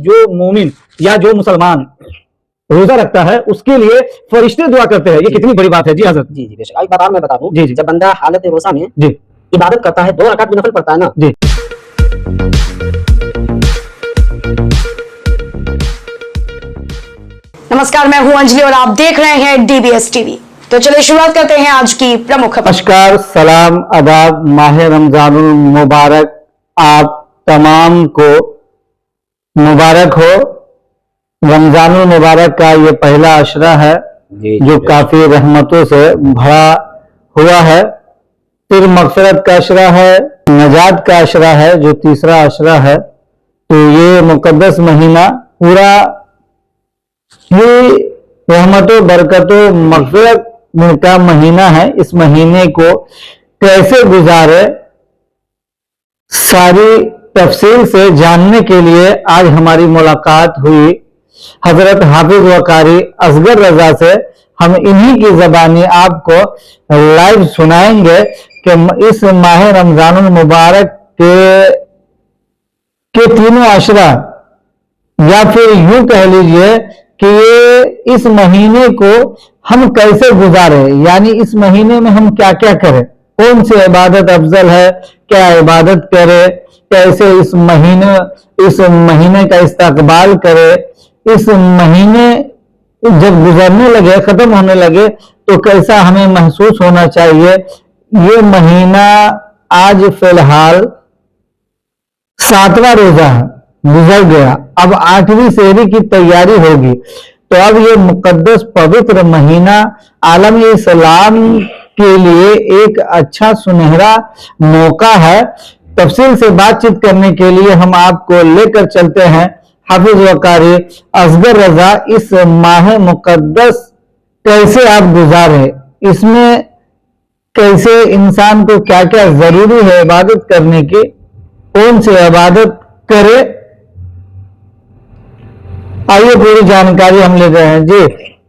جو مومن یا جو مسلمان روزہ رکھتا ہے اس کے لیے فرشتے دعا کرتے ہیں. یہ کتنی بڑی بات ہے. جی حضرت. جی بے شک. ایک بات اور میں بتا دوں. جی جب بندہ حالت روزہ میں جی عبادت کرتا ہے 2 رکعت بھی نفل پڑھتا ہے نا. جی نمسکار، میں ہوں انجلی اور آپ دیکھ رہے ہیں DBS TV. تو چلے شروعات کرتے ہیں آج کی پرمکھ خبر. نمسکار، سلام، آداب. ماہ رمضان المبارک آپ تمام کو مبارک ہو. رمضان المبارک کا یہ پہلا عشرہ ہے جو کافی رحمتوں سے بھرا ہوا ہے. پھر مغفرت کا عشرہ ہے، نجات کا عشرہ ہے جو تیسرا عشرہ ہے. تو یہ مقدس مہینہ پورا یہ رحمت و برکت و مغفرت کا مہینہ ہے. اس مہینے کو کیسے گزارے ساری تفصیل سے جاننے کے لیے آج ہماری ملاقات ہوئی حضرت حافظ و قاری اصغر رضا سے. ہم انہی کی زبانی آپ کو لائیو سنائیں گے کہ اس ماہ رمضان المبارک کے تینوں عشرہ یا پھر یوں کہہ لیجئے کہ یہ اس مہینے کو ہم کیسے گزارے، یعنی اس مہینے میں ہم کیا کیا کریں، کون سی عبادت افضل ہے، کیا عبادت کرے، کیسے اس مہینے کا استقبال کرے. اس مہینے جب گزرنے لگے، ختم ہونے لگے تو کیسا ہمیں محسوس ہونا چاہیے. یہ مہینہ آج فی الحال 7واں روزہ گزر گیا، اب 8ویں سحری کی تیاری ہوگی. تو اب یہ مقدس پوتر مہینہ عالم اسلام کے لیے ایک اچھا سنہرا موقع ہے. تفصیل سے بات چیت کرنے کے لیے ہم آپ کو لے کر چلتے ہیں حافظ و قاری اصغر رضا. اس ماہ مقدس کیسے آپ گزارے، اس میں کیسے انسان کو کیا کیا ضروری ہے عبادت کرنے کی، کون سی عبادت کرے، آئیے پوری جانکاری ہم لے رہے ہیں. جی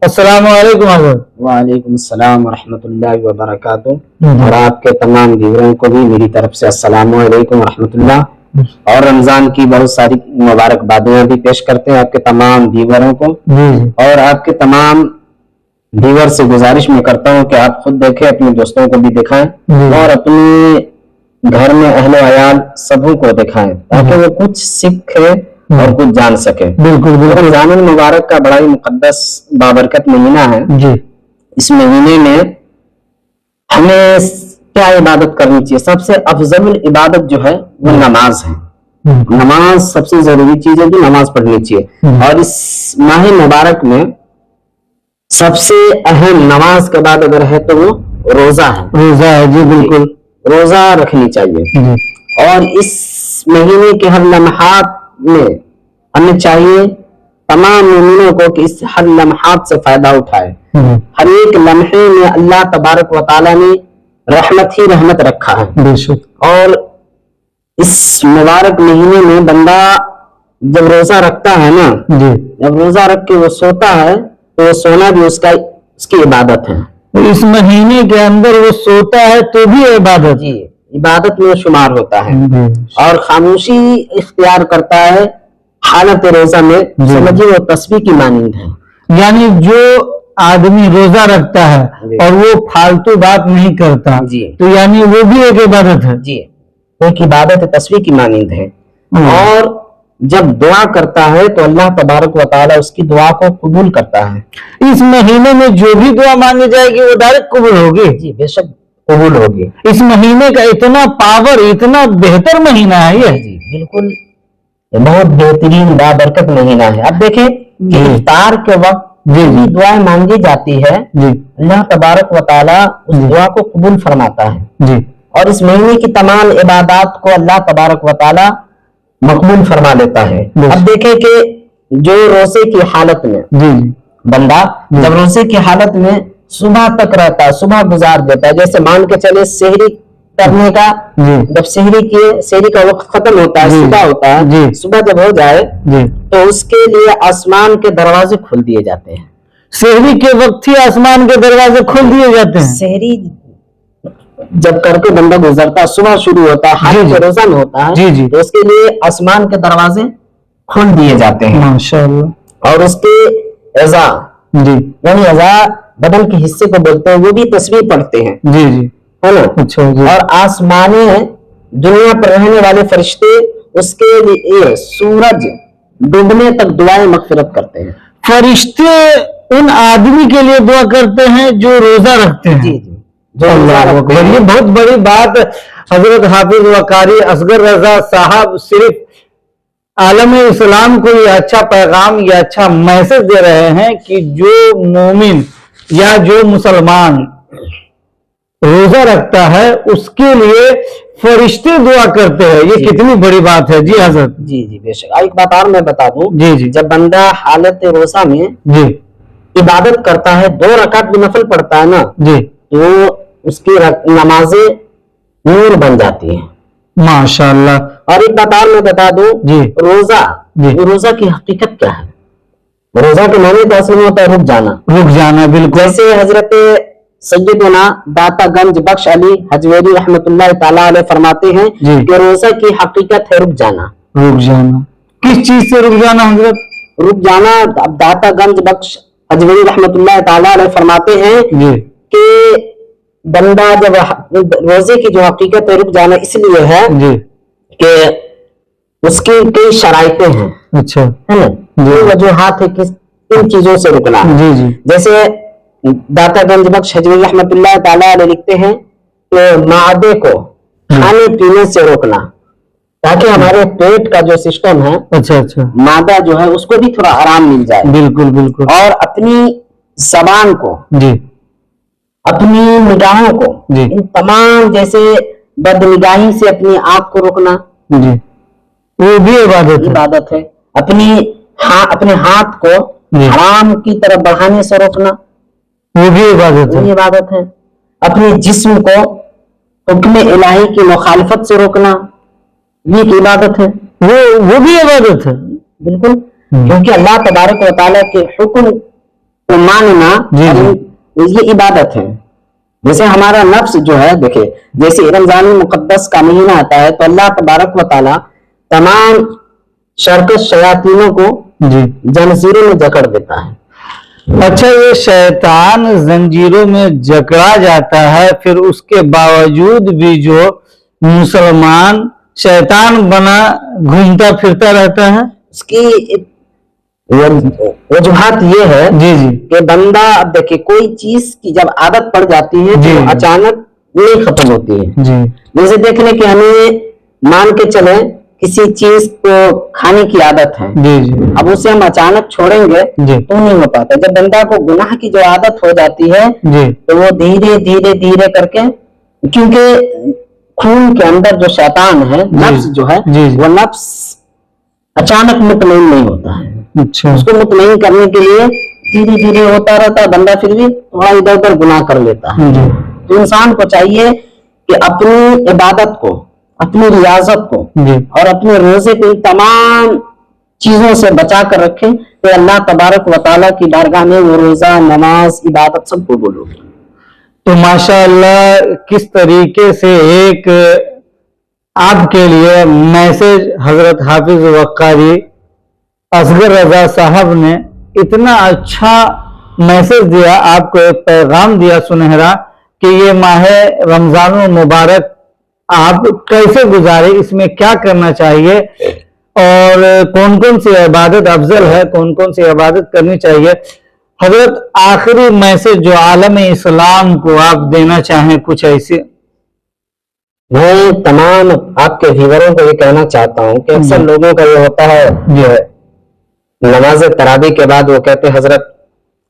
السلام علیکم حضرت. وعلیکم السلام ورحمۃ اللہ وبرکاتہ. اور آپ کے تمام ویوروں کو بھی میری طرف سے السلام علیکم ورحمۃ اللہ اور رمضان کی بہت ساری مبارکبادیاں بھی پیش کرتے ہیں آپ کے تمام ویوروں کو. اور آپ کے تمام ویور سے گزارش میں کرتا ہوں کہ آپ خود دیکھیں، اپنے دوستوں کو بھی دکھائیں اور اپنے گھر میں اہل و عیال سبوں کو دکھائیں تاکہ وہ کچھ سیکھیں اور کچھ جان سکے. بالکل. رمضان المبارک کا بڑا ہی مقدس بابرکت مہینہ ہے. اس مہینے میں ہمیں کیا عبادت کرنی چاہیے؟ سب سے افضل عبادت جو ہے وہ نماز ہے. نماز سب سے ضروری چیز ہے کہ نماز پڑھنی چاہیے. اور اس ماہ مبارک میں سب سے اہم نماز کے بعد اگر ہے تو وہ روزہ ہے. جی بالکل، روزہ رکھنی چاہیے. اور اس مہینے کے ہر لمحات میں ہمیں چاہیے تمام مومنوں کو کہ اس ہر لمحات سے فائدہ اٹھائے. ہر ایک لمحے میں اللہ تبارک و تعالیٰ نے رحمت ہی رحمت رکھا ہے. اور اس مبارک مہینے میں بندہ جب روزہ رکھتا ہے نا، جب روزہ رکھ کے وہ سوتا ہے تو وہ سونا بھی اس کی عبادت ہے. اس مہینے کے اندر وہ سوتا ہے تو بھی عبادت، جی عبادت میں شمار ہوتا ہے. اور خاموشی اختیار کرتا ہے حالت روزہ میں، سمجھیے وہ تسبیح کی مانند ہے. یعنی جو آدمی روزہ رکھتا ہے اور وہ فالتو بات نہیں کرتا تو یعنی وہ بھی ایک عبادت ہے. جی ایک عبادت تسبیح کی مانند ہے. اور جب دعا کرتا ہے تو اللہ تبارک و تعالیٰ اس کی دعا کو قبول کرتا ہے. اس مہینے میں جو بھی دعا مانگی جائے گی وہ ڈائریکٹ قبول ہوگی. جی بے شک قبول ہوگی. اس مہینے کا اتنا پاور، اتنا بہتر مہینہ ہے یہ. جی بالکل، بہت بہترین بابرکت مہینہ ہے. اب دیکھیں افطار کے وقت جو بھی دعائیں مانگی جاتی ہے اللہ تبارک و تعالیٰ اس دعا کو قبول فرماتا ہے. اور اس مہینے کی تمام عبادات کو اللہ تبارک و تعالیٰ مقبول فرما لیتا ہے. اب دیکھیں کہ جو روزے کی حالت میں بندہ جب روزے کی حالت میں صبح تک رہتا ہے، صبح گزار دیتا ہے، جیسے مان کے چلے سحری کرنے کا، جب سحری کا وقت ختم ہوتا ہے، صبح ہوتا ہے، صبح جب ہو جائے تو اس کے لیے آسمان کے دروازے کھول دیے جاتے ہیں. سحری کے وقت ہی آسمان کے دروازے کھول دیے جاتے ہیں. سحری جب کر کے بندہ گزرتا، صبح شروع ہوتا ہے، حالت روزہ میں ہوتا ہے، تو اس کے لیے آسمان کے دروازے खोल दिए जाते हैं माशाअल्लाह। और उसके अज़ा जी यानी अज़ा बदन के हिस्से को बोलते हैं, वो भी तस्बीह पढ़ते हैं, जी जी। है ना। अच्छा जी। और आसमानी दुनिया पर रहने वाले फरिश्ते उसके लिए सूरज डूबने तक दुआएं मगफिरत करते हैं। फरिश्ते उन आदमी के लिए दुआ करते हैं जो रोजा रखते हैं। जी जी, जो अल्लाह रोजा रखते अकबर, हैं। ये बहुत बड़ी बात हजरत हाफिज वकारी असगर रजा साहब सिर्फ आलम इस्लाम को ये अच्छा पैगाम या अच्छा मैसेज दे रहे हैं कि जो मोमिन या जो मुसलमान रोजा रखता है उसके लिए फरिश्ते दुआ करते हैं। ये कितनी बड़ी बात है। जी हजरत। जी जी बेशक। एक बात और मैं बता दूं, जी जी जब बंदा हालत रोजा में जी इबादत करता है, 2 रकात भी नफल पढ़ता है ना, जी तो उसकी नमाजें नूर बन जाती हैं। माशाअल्लाह। और एक बात और मैं बता दूं, जी रोजा जी। रोजा की हकीकत क्या है? रोजा के माने तो असल में होता है रुक जाना। रुक जाना, बिल्कुल। जैसे हजरत सैयदना दाता गंज बख्श अली हजवेरी रहमतुल्लाह ताला अलैह फरमाते हैं जी। कि रोजा की हकीकत है रुक जाना। रुक जाना किस चीज से रुक जाना हजरत? रुक जाना, अब दाता गंज बख्श हजवेरी रहमतुल्लाह ताला अलैह फरमाते हैं जी कि बंदा जब रोजे की जो हकीकत है रुक जाना इसलिए है जी। कि उसकी कई शराइतें हैं, अच्छा है ना, जो वजूहात है कि इन चीजों से रुकना। जी जी जैसे दाता गंज बख्श हजवेरी रहमतुल्लाह ताला अलैह लिखते हैं कि मादे को खाने पीने से रोकना, ताकि हमारे पेट का जो सिस्टम है, अच्छा अच्छा, मादा जो है, उसको भी थोड़ा आराम मिल जाए। बिल्कुल बिल्कुल। और अपनी जबान को, जी अपनी निगाहों को, जी। इन तमाम जैसे बदनिगाही से अपनी आंख को रोकना जी, वो भी इबादत है। इबादत है। अपने हाथ को जी। हराम की तरफ बढ़ाने से रोकना वो भी इबादत वो है। इबादत है। अपने जिस्म को हुक्म इलाही की मुखालफत से रोकना ये एक इबादत है। वो भी इबादत है। बिल्कुल, क्योंकि अल्लाह तबारक व तआला के हुक्म को मानना जी, और ये इबादत है। जैसे हमारा नफ्स जो है, देखिए जैसे रमजान मुकद्दस का महीना आता है तो अल्लाह तबारक व तआला तमाम शरकत शयातीनों को जी। जंजीरों में जकड़ देता है। अच्छा, ये शैतान जंजीरों में जकड़ा जाता है, फिर उसके बावजूद भी जो मुसलमान शैतान बना घूमता फिरता रहता है। उसकी वजूहात ये है जी जी कि बंदा, अब देखिए कोई चीज की जब आदत पड़ जाती है जी। तो अचानक नहीं खत्म होती है। जी जैसे देख लें कि हमें मान के चले किसी चीज को खाने की आदत है, जी जी अब उसे हम अचानक छोड़ेंगे जी तो नहीं हो पाता। जब बंदा को गुनाह की जो आदत हो जाती है जी तो वो धीरे धीरे धीरे करके, क्योंकि खून के अंदर जो शैतान है, नफ्स जो है, जी, जी। वो नफ्स अचानक मुतमईन नहीं होता है। अच्छा, उसको मुतमईन करने के लिए धीरे धीरे होता रहता है, बंदा फिर भी थोड़ा इधर उधर गुनाह कर लेता है। जी तो इंसान को चाहिए कि अपनी इबादत को, अपनी रियाजत को जी और अपने रोजे को इन तमाम चीजों से बचा कर रखें तो अल्लाह तबारक व तआला की बारगाह में वो रोजा, नमाज, इबादत सब कबूल होगी। तो माशाअल्लाह किस तरीके से एक आपके लिए मैसेज हजरत हाफिज वक्कारी असगर रजा साहब ने इतना अच्छा मैसेज दिया, आपको एक पैगाम दिया सुनहरा कि ये माह रमजान मुबारक आप कैसे गुजारे, इसमें क्या करना चाहिए और कौन कौन सी इबादत अफजल है, कौन कौन सी इबादत करनी चाहिए। हजरत आखिरी मैसेज जो आलम इस्लाम को आप देना चाहें कुछ ऐसे। मैं तमाम आपके व्यूअरों को ये कहना चाहता हूँ कि अक्सर लोगों का ये होता है कि नमाज तरावी के बाद वो कहते हैं हजरत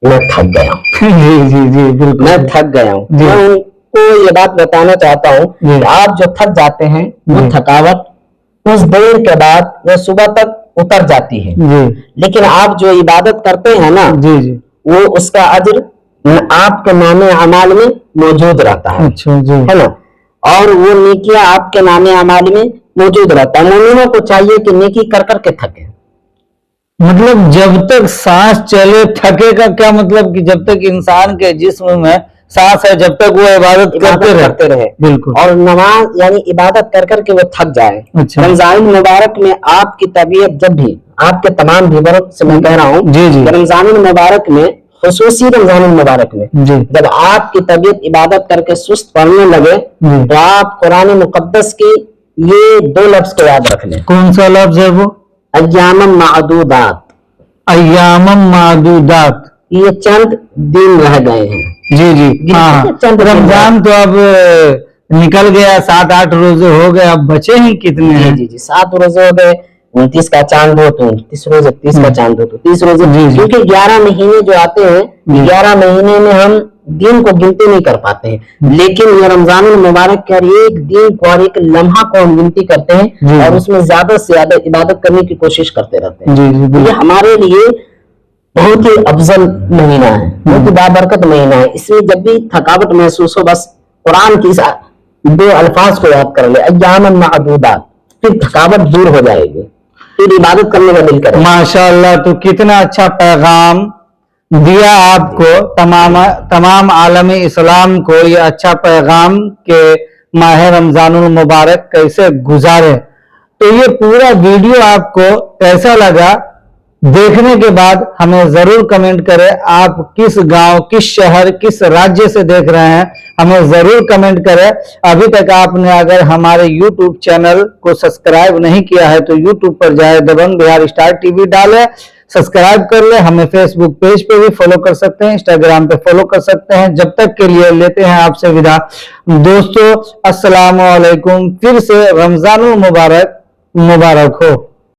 मैं थक गया हूँ। जी जी जी बिल्कुल, मैं थक गया हूँ। जी। मैं उनको ये बात बताना चाहता हूँ जी। कि आप जो थक जाते हैं वो जी। थकावट कुछ देर के बाद या सुबह तक उतर जाती है, जी लेकिन आप जो इबादत करते हैं ना, जी जी वो उसका अज्र आपके नामे अमाल में मौजूद रहता है। अच्छा जी, है ना, और वो नेकियां आपके नामे अमाल में मौजूद रहता है। मोमिनों को चाहिए कि नेकी कर कर के थके। मतलब जब तक सांस चले, थके का क्या मतलब कि जब तक इंसान के जिस्म में सांस है जब तक वो इबादत करते रहे। बिल्कुल, और नमाज यानी इबादत कर कर के वो थक जाए। अच्छा। रमजान मुबारक में आपकी तबीयत जब भी आपके तमाम व्यूअरों से मैं कह रहा हूँ जी, जी। कि रमजान मुबारक में, खुसूसी रमजान मुबारक में, जी जब आपकी तबीयत इबादत करके सुस्त पड़ने लगे जी। तो आप कुरान मुकद्दस की ये 2 लफ्ज को याद रख लें, कौन सा लफ्ज है वो? अय्यामम मादूदात। अय्यामम मादूदात। ये चंद दिन रह गए हैं। जी जी हाँ, चंद दिन रमजान तो अब निकल गया, 7-8 रोजे हो गए, अब बचे ही कितने जी हैं? जी जी 7 रोजे हो गए, 29 का चांद हो तो 29 रोजे, 30 का चांद हो तो 30 रोजे, जी, जी। क्योंकि 11 महीने जो आते हैं, जी। 11 महीने में हम दिन को गिनती नहीं कर पाते हैं, लेकिन ये रमजान मुबारक के हर एक दिन को, हर एक लम्हा को हम गिनती करते जी। हैं और उसमें ज्यादा से ज्यादा इबादत करने की कोशिश करते रहते हैं। जी जी ये बिल्कुल। हमारे लिए बहुत ही अफजल महीना है, बहुत ही बाबरकत महीना है। इसमें जब भी थकावट महसूस हो, बस कुरान की 2 अल्फाज को याद कर ले, अय्यामन मादूदात, फिर थकावट दूर हो जाएगी, फिर इबादत करने का दिल करेगा। माशाअल्लाह, तो कितना अच्छा पैगाम दिया आपको, तमाम आलम इस्लाम को ये अच्छा पैगाम के माह रमजानुल मुबारक कैसे गुजारे। तो ये पूरा वीडियो आपको कैसा लगा, देखने के बाद हमें जरूर कमेंट करें। आप किस गांव, किस शहर, किस राज्य से देख रहे हैं, हमें जरूर कमेंट करें। अभी तक आपने अगर हमारे YouTube चैनल को सब्सक्राइब नहीं किया है तो YouTube पर जाए, दबंग बिहार स्टार टीवी डालें, सब्सक्राइब कर ले। हमें फेसबुक पेज पे भी फॉलो कर सकते हैं, इंस्टाग्राम पे फॉलो कर सकते हैं। जब तक के लिए लेते हैं आपसे विदा दोस्तों, अस्सलाम वालेकुम। फिर से रमजानुल मुबारक मुबारक हो।